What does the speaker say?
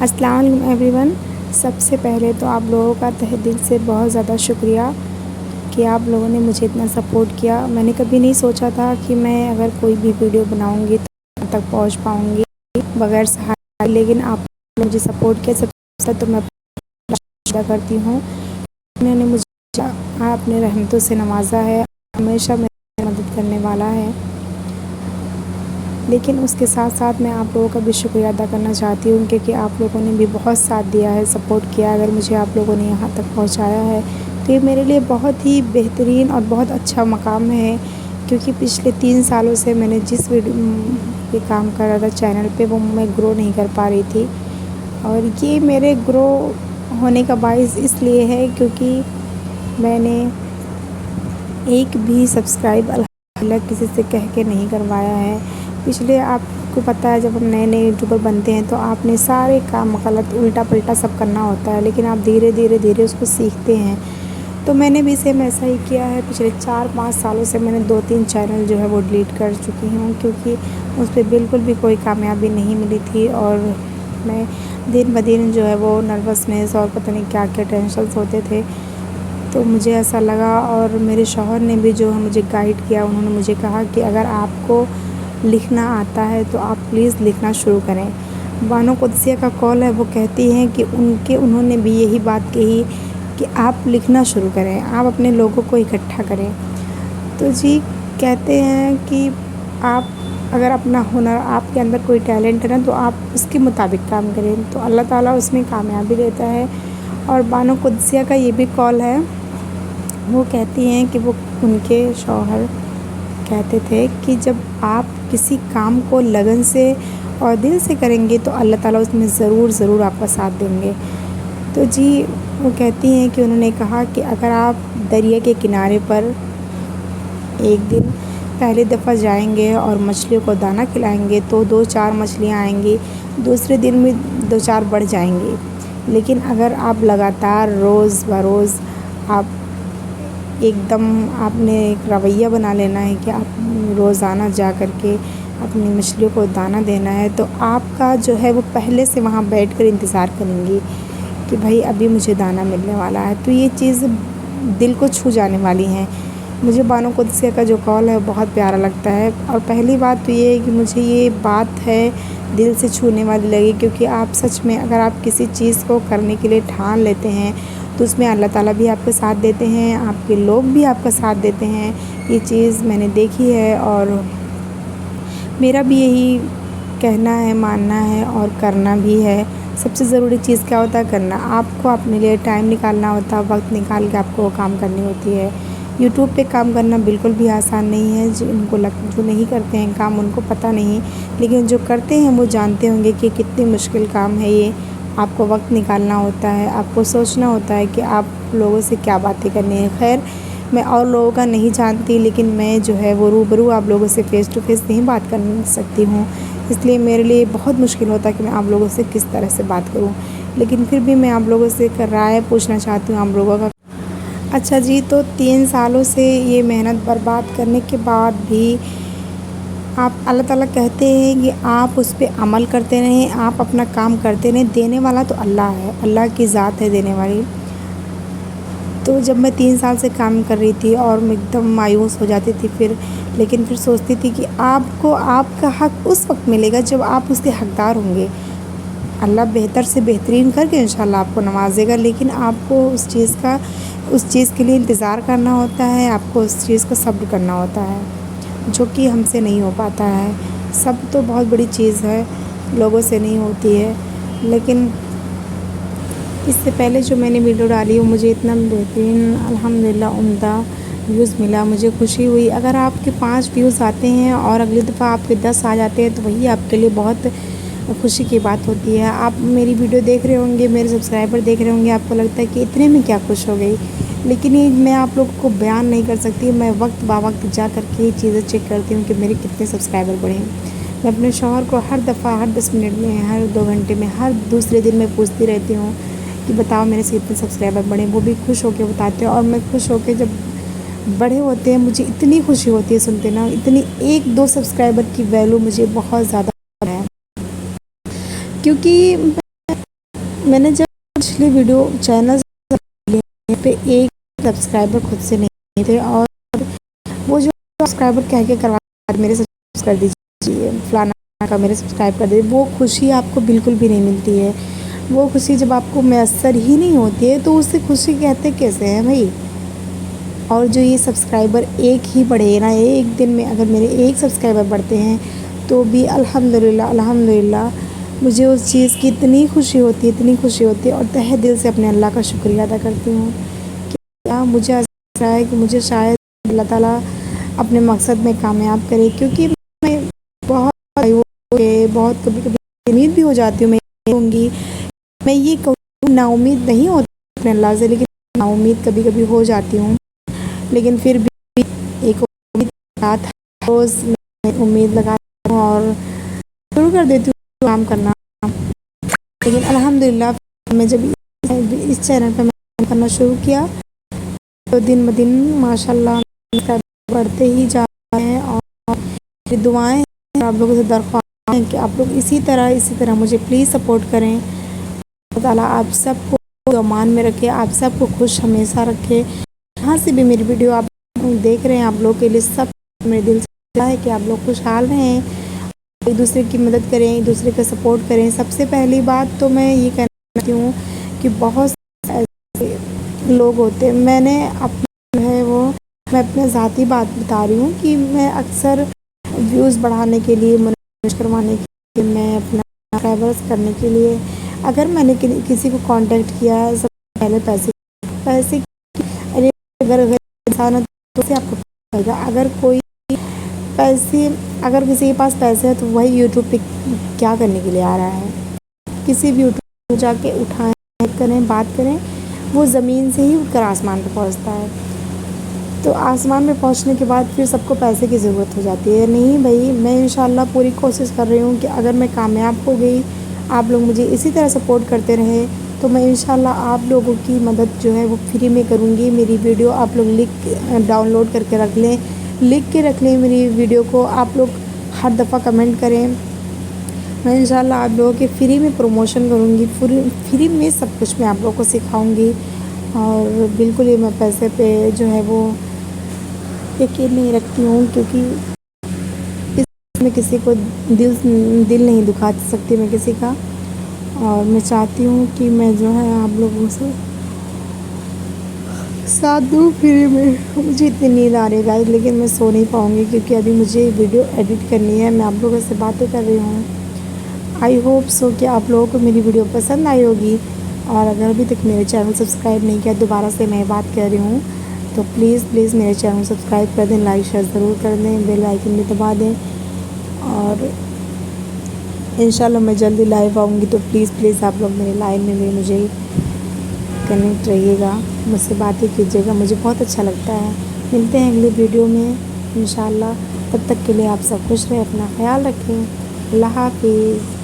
السلام علیکم every one. سب سے پہلے تو آپ لوگوں کا تہہ دل سے بہت زیادہ شکریہ کہ آپ لوگوں نے مجھے اتنا سپورٹ کیا. میں نے کبھی نہیں سوچا تھا کہ میں اگر کوئی بھی ویڈیو بناؤں گی تو وہاں تک پہنچ پاؤں گی بغیر سہارے، لیکن آپ نے مجھے سپورٹ کیا. سب سے تو میں شکریہ کرتی ہوں. انہوں نے مجھے اپنے رحمتوں سے نوازا ہے، ہمیشہ میری مدد کرنے والا ہے. لیکن اس کے ساتھ ساتھ میں آپ لوگوں کا بھی شکریہ ادا کرنا چاہتی ہوں کیونکہ آپ لوگوں نے بھی بہت ساتھ دیا ہے، سپورٹ کیا. اگر مجھے آپ لوگوں نے یہاں تک پہنچایا ہے تو یہ میرے لیے بہت ہی بہترین اور بہت اچھا مقام ہے، کیونکہ پچھلے 3 سالوں سے میں نے جس ویڈیو پہ کام کر رہا تھا چینل پہ، وہ میں گرو نہیں کر پا رہی تھی. اور یہ میرے گرو ہونے کا باعث اس لیے ہے کیونکہ میں نے ایک بھی سبسکرائب الحمدللہ کسی سے کہہ کے نہیں کروایا ہے. پچھلے آپ کو پتہ ہے جب ہم نئے نئے یوٹیوبر بنتے ہیں تو آپ نے سارے کام غلط الٹا پلٹا سب کرنا ہوتا ہے، لیکن آپ دھیرے دھیرے اس کو سیکھتے ہیں. تو میں نے بھی سیم ایسا ہی کیا ہے. پچھلے 4-5 سالوں سے میں نے 2-3 چینل جو ہے وہ ڈیلیٹ کر چکی ہوں، کیونکہ اس پہ بالکل بھی کوئی کامیابی نہیں ملی تھی اور میں دن بدن جو ہے وہ نروسنیس اور پتہ نہیں کیا کیا ٹینشنس ہوتے تھے. تو مجھے ایسا لگا اور میرے شوہر نے بھی جو ہے مجھے گائیڈ کیا. انہوں نے مجھے کہا کہ اگر آپ کو لکھنا آتا ہے تو آپ پلیز لکھنا شروع کریں. بانو قدسیہ کا قول ہے، وہ کہتی ہیں کہ انہوں نے بھی یہی بات کہی کہ آپ لکھنا شروع کریں، آپ اپنے لوگوں کو اکٹھا کریں. تو جی کہتے ہیں کہ آپ اگر اپنا ہنر، آپ کے اندر کوئی ٹیلنٹ ہے نا، تو آپ اس کے مطابق کام کریں تو اللہ تعالیٰ اس میں کامیابی دیتا ہے. اور بانو قدسیہ کا یہ بھی قول ہے، وہ کہتی ہیں کہ وہ ان کے شوہر کہتے تھے کہ جب آپ کسی کام کو لگن سے اور دل سے کریں گے تو اللہ تعالیٰ اس میں ضرور آپ کا ساتھ دیں گے. تو جی وہ کہتی ہیں کہ انہوں نے کہا کہ اگر آپ دریا کے کنارے پر ایک دن پہلی دفعہ جائیں گے اور مچھلیوں کو دانہ کھلائیں گے تو 2-4 مچھلیاں آئیں گی، دوسرے دن میں 2-4 بڑھ جائیں گی. لیکن اگر آپ لگاتار روز بروز آپ ایک دم آپ نے ایک رویہ بنا لینا ہے کہ آپ روزانہ جا کر کے اپنی مچھلیوں کو دانہ دینا ہے، تو آپ کا جو ہے وہ پہلے سے وہاں بیٹھ کر انتظار کریں گی کہ بھائی ابھی مجھے دانہ ملنے والا ہے. تو یہ چیز دل کو چھو جانے والی ہیں. مجھے بانو قدسیہ کا جو قول ہے بہت پیارا لگتا ہے. اور پہلی بات تو یہ ہے کہ مجھے یہ بات ہے دل سے چھونے والی لگی، کیونکہ آپ سچ میں اگر آپ کسی چیز کو کرنے کے لیے ٹھان لیتے ہیں تو اس میں اللہ تعالیٰ بھی آپ کا ساتھ دیتے ہیں، آپ کے لوگ بھی آپ کا ساتھ دیتے ہیں. یہ چیز میں نے دیکھی ہے اور میرا بھی یہی کہنا ہے، ماننا ہے اور کرنا بھی ہے. سب سے ضروری چیز کیا ہوتا ہے؟ کرنا. آپ کو اپنے لیے ٹائم نکالنا ہوتا ہے، وقت نکال کے آپ کو وہ کام کرنی ہوتی ہے. یوٹیوب پہ کام کرنا بالکل بھی آسان نہیں ہے. جو نہیں کرتے ہیں کام ان کو پتہ نہیں، لیکن جو کرتے ہیں وہ جانتے ہوں گے کہ کتنی مشکل کام ہے یہ. آپ کو وقت نکالنا ہوتا ہے، آپ کو سوچنا ہوتا ہے کہ آپ لوگوں سے کیا باتیں کرنی ہیں. خیر میں اور لوگوں کا نہیں جانتی، لیکن میں جو ہے وہ روبرو آپ لوگوں سے فیس ٹو فیس نہیں بات کر سکتی ہوں، اس لیے میرے لیے بہت مشکل ہوتا ہے کہ میں آپ لوگوں سے کس طرح سے بات کروں. لیکن پھر بھی میں آپ لوگوں سے رائے پوچھنا چاہتی ہوں آپ لوگوں کا. اچھا جی، تو 3 سالوں سے یہ محنت برباد کرنے کے بعد بھی آپ اللہ تعالیٰ کہتے ہیں کہ آپ اس پہ عمل کرتے رہیں، آپ اپنا کام کرتے رہیں. دینے والا تو اللہ ہے، اللہ کی ذات ہے دینے والی. تو جب میں 3 سال سے کام کر رہی تھی اور میں ایک دم مایوس ہو جاتی تھی، لیکن پھر سوچتی تھی کہ آپ کو آپ کا حق اس وقت ملے گا جب آپ اس کے حقدار ہوں گے. اللہ بہتر سے بہترین کر کے انشاءاللہ آپ کو نوازے گا، لیکن آپ کو اس چیز کے لیے انتظار کرنا ہوتا ہے، آپ کو اس چیز کا صبر کرنا ہوتا ہے، جو کہ ہم سے نہیں ہو پاتا ہے. سب تو بہت بڑی چیز ہے، لوگوں سے نہیں ہوتی ہے. لیکن اس سے پہلے جو میں نے ویڈیو ڈالی وہ مجھے اتنا بہترین الحمدللہ عمدہ ویوز ملا، مجھے خوشی ہوئی. اگر آپ کے 5 ویوز آتے ہیں اور اگلی دفعہ آپ کے 10 آ جاتے ہیں تو وہی آپ کے لیے بہت خوشی کی بات ہوتی ہے. آپ میری ویڈیو دیکھ رہے ہوں گے، میرے سبسکرائبر دیکھ رہے ہوں گے، آپ کو لگتا ہے کہ اتنے میں کیا خوش ہو گئی، لیکن یہ میں آپ لوگوں کو بیان نہیں کر سکتی. میں وقت وقت جا کر کے یہ چیزیں چیک کرتی ہوں کہ میرے کتنے سبسکرائبر بڑھے ہیں. میں اپنے شوہر کو ہر دفعہ، ہر 10 منٹ میں، ہر 2 گھنٹے میں، ہر دوسرے دن میں پوچھتی رہتی ہوں کہ بتاؤ میرے سے کتنے سبسکرائبر بڑھے. وہ بھی خوش ہو کے بتاتے ہیں اور میں خوش ہو کے جب بڑے ہوتے ہیں مجھے اتنی خوشی ہوتی ہے سنتے نا. اتنی 1-2 سبسکرائبر کی ویلیو مجھے بہت زیادہ ہے، کیونکہ میں نے جب پچھلی ویڈیو چینل پہ ایک سبسکرائبر خود سے نہیں تھے، اور وہ جو سبسکرائبر کہہ کے کروا میرے سبسکرائب کر دیجیے، فلانا کا میرے سبسکرائب کر دیجیے، وہ خوشی آپ کو بالکل بھی نہیں ملتی ہے۔ وہ خوشی جب آپ کو میسر ہی نہیں ہوتی ہے تو اسے خوشی کہتے کیسے ہیں بھائی؟ اور جو یہ سبسکرائبر ایک ہی بڑھے نا، ایک دن میں اگر میرے ایک سبسکرائبر بڑھتے ہیں تو بھی الحمدللہ مجھے اس چیز کی اتنی خوشی ہوتی ہے اور تہہ دل سے اپنے اللہ کا شکریہ ادا کرتی ہوں کہ مجھے ایسا لگ رہا ہے کہ مجھے شاید اللہ تعالیٰ اپنے مقصد میں کامیاب کرے، کیونکہ میں بہت کبھی امید بھی ہو جاتی ہوں، میں ہوں گی، میں یہ کہوں نا امید نہیں ہوتی اپنے اللہ سے، لیکن نا امید کبھی کبھی ہو جاتی ہوں، لیکن پھر بھی ایک امید کے ساتھ روز میں امید لگاتی ہوں اور شروع کر دیتی ہوں کام کرنا۔ لیکن الحمدللہ میں جب اس چینل پہ میں کام کرنا شروع کیا تو دن بدن ماشاءاللہ بڑھتے ہی جا رہے ہیں، اور میری دعائیں ہیں، آپ لوگوں سے درخواست ہیں کہ آپ لوگ اسی طرح مجھے پلیز سپورٹ کریں۔ اللہ تعالیٰ آپ سب کو امان میں رکھے، آپ سب کو خوش ہمیشہ رکھے۔ جہاں سے بھی میری ویڈیو آپ دیکھ رہے ہیں، آپ لوگ کے لیے سب میرے دل سے ہے کہ آپ لوگ خوشحال رہیں، ایک دوسرے کی مدد کریں، ایک دوسرے کا سپورٹ کریں۔ سب سے پہلی بات تو میں یہ کہنا چاہتی ہوں کہ بہت سے ایسے لوگ ہوتے ہیں، میں نے اپنا جو ہے وہ میں اپنے ذاتی بات بتا رہی ہوں کہ میں اکثر ویوز بڑھانے کے لیے، منیٹائز کروانے کے لیے، میں اپنا سبسکرائبرز کرنے کے لیے اگر میں نے کسی کو کانٹیکٹ کیا ہے، سب سے پہلے پیسے اگر انسان ہے تو اسے آپ کو پائے گا، اگر کسی کے پاس پیسے ہیں تو وہی یوٹیوب پہ کیا کرنے کے لیے آ رہا ہے؟ کسی بھی یوٹیوب پہ جا کے اٹھائیں، کریں، بات کریں، وہ زمین سے ہی اٹھ کر آسمان پہ پہنچتا ہے۔ تو آسمان میں پہنچنے کے بعد پھر سب کو پیسے کی ضرورت ہو جاتی ہے۔ نہیں بھائی، میں انشاءاللہ پوری کوشش کر رہی ہوں کہ اگر میں کامیاب ہو گئی، آپ لوگ مجھے اسی طرح سپورٹ کرتے رہے تو میں انشاءاللہ آپ لوگوں کی مدد جو ہے وہ فری میں کروں گی۔ میری ویڈیو آپ لوگ ڈاؤن لوڈ کر کے رکھ لیں، لکھ کے رکھ لیں میری ویڈیو کو، آپ لوگ ہر دفعہ کمنٹ کریں، میں انشاءاللہ آپ لوگوں کے فری میں پروموشن کروں گی، فری میں سب کچھ میں آپ لوگوں کو سکھاؤں گی۔ اور بالکل ہی میں پیسے پہ جو ہے وہ یقین نہیں رکھتی ہوں، کیونکہ میں کسی کو دل نہیں دکھا سکتی میں کسی کا، اور میں چاہتی ہوں کہ میں جو ہے آپ لوگوں سے ساتھ دوں فری میں۔ مجھے اتنی نیند آ رہی ہے گائز، لیکن میں سو نہیں پاؤں گی کیونکہ ابھی مجھے ویڈیو ایڈٹ کرنی ہے، میں آپ لوگوں سے باتیں کر رہی ہوں۔ آئی ہوپ سو کہ آپ لوگوں کو میری ویڈیو پسند آئی ہوگی، اور اگر ابھی تک میرے چینل سبسکرائب نہیں کیا، دوبارہ سے میں بات کر رہی ہوں تو پلیز میرے چینل سبسکرائب کر دیں، لائک شیئر ضرور کر دیں، بیل آئیکن بھی دبا دیں، اور انشاءاللہ میں جلدی لائیو آؤں گی تو پلیز آپ لوگ میرے لائیو میں بھی مجھے کنیکٹ رہیے گا، مجھ سے باتیں کیجیے گا، مجھے بہت اچھا لگتا ہے۔ ملتے ہیں اگلی ویڈیو میں انشاءاللہ، تب تک کے لیے آپ سب خوش رہیں، اپنا خیال رکھیں، اللہ حافظ۔